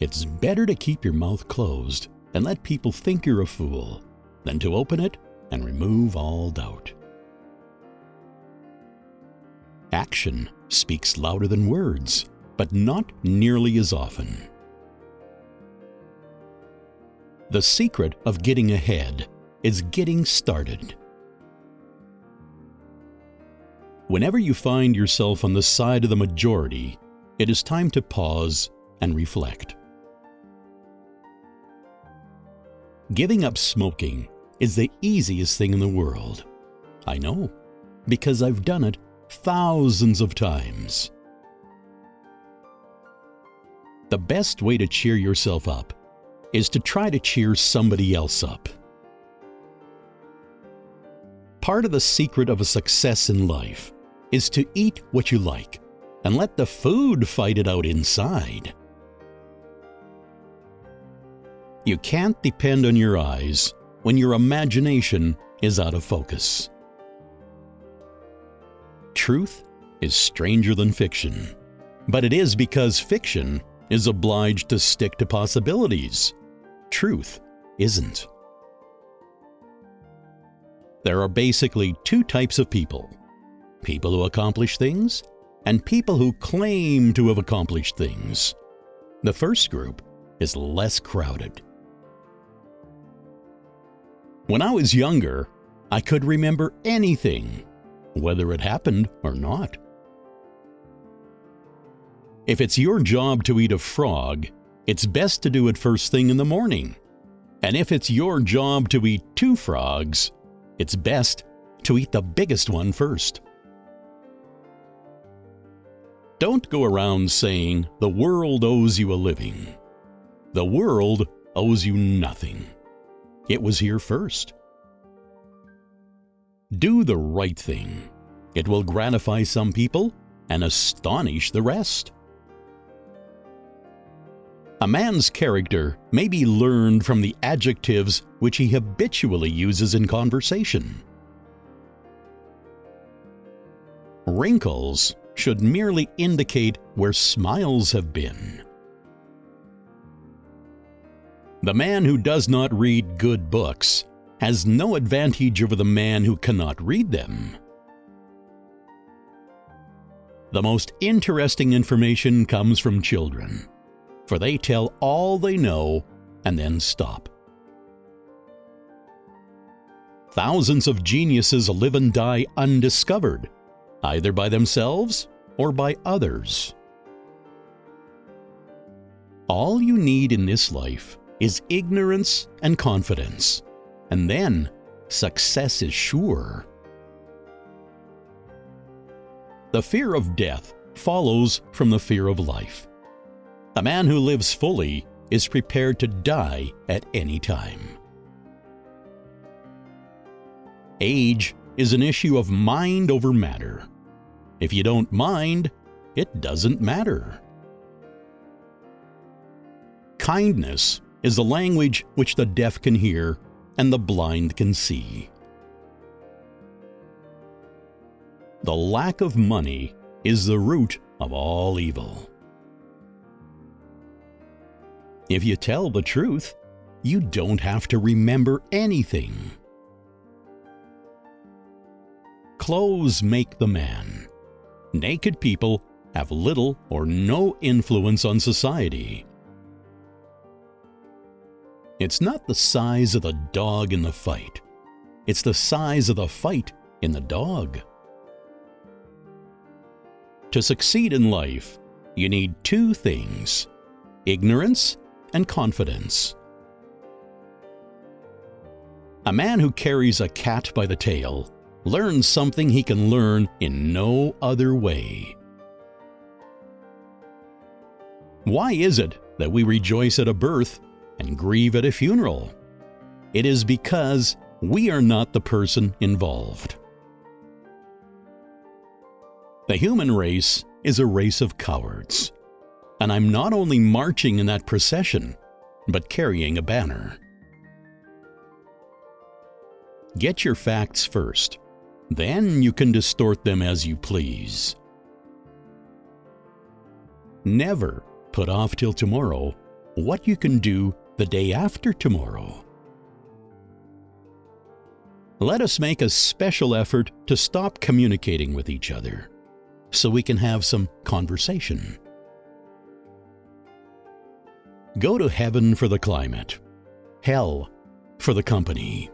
It's better to keep your mouth closed and let people think you're a fool than to open it and remove all doubt. Action speaks louder than words, but not nearly as often. The secret of getting ahead is getting started. Whenever you find yourself on the side of the majority, it is time to pause and reflect. Giving up smoking is the easiest thing in the world. I know, because I've done it thousands of times. The best way to cheer yourself up is to try to cheer somebody else up. Part of the secret of a success in life is to eat what you like and let the food fight it out inside. You can't depend on your eyes when your imagination is out of focus. Truth is stranger than fiction, but it is because fiction is obliged to stick to possibilities. Truth isn't. There are basically two types of people: people who accomplish things and people who claim to have accomplished things. The first group is less crowded. When I was younger, I could remember anything, whether it happened or not. If it's your job to eat a frog, it's best to do it first thing in the morning. And if it's your job to eat 2 frogs, it's best to eat the biggest one first. Don't go around saying the world owes you a living. The world owes you nothing. It was here first. Do the right thing. It will gratify some people and astonish the rest. A man's character may be learned from the adjectives which he habitually uses in conversation. Wrinkles should merely indicate where smiles have been. The man who does not read good books has no advantage over the man who cannot read them. The most interesting information comes from children, for they tell all they know and then stop. Thousands of geniuses live and die undiscovered, either by themselves or by others. All you need in this life is ignorance and confidence, and then success is sure. The fear of death follows from the fear of life. A man who lives fully is prepared to die at any time. Age is an issue of mind over matter. If you don't mind, it doesn't matter. Kindness is the language which the deaf can hear and the blind can see. The lack of money is the root of all evil. If you tell the truth, you don't have to remember anything. Clothes make the man. Naked people have little or no influence on society. It's not the size of the dog in the fight. It's the size of the fight in the dog. To succeed in life, you need 2 things: ignorance and confidence. A man who carries a cat by the tail learns something he can learn in no other way. Why is it that we rejoice at a birth and grieve at a funeral? It is because we are not the person involved. The human race is a race of cowards, and I'm not only marching in that procession, but carrying a banner. Get your facts first, then you can distort them as you please. Never put off till tomorrow what you can do the day after tomorrow. Let us make a special effort to stop communicating with each other so we can have some conversation. Go to heaven for the climate, hell for the company.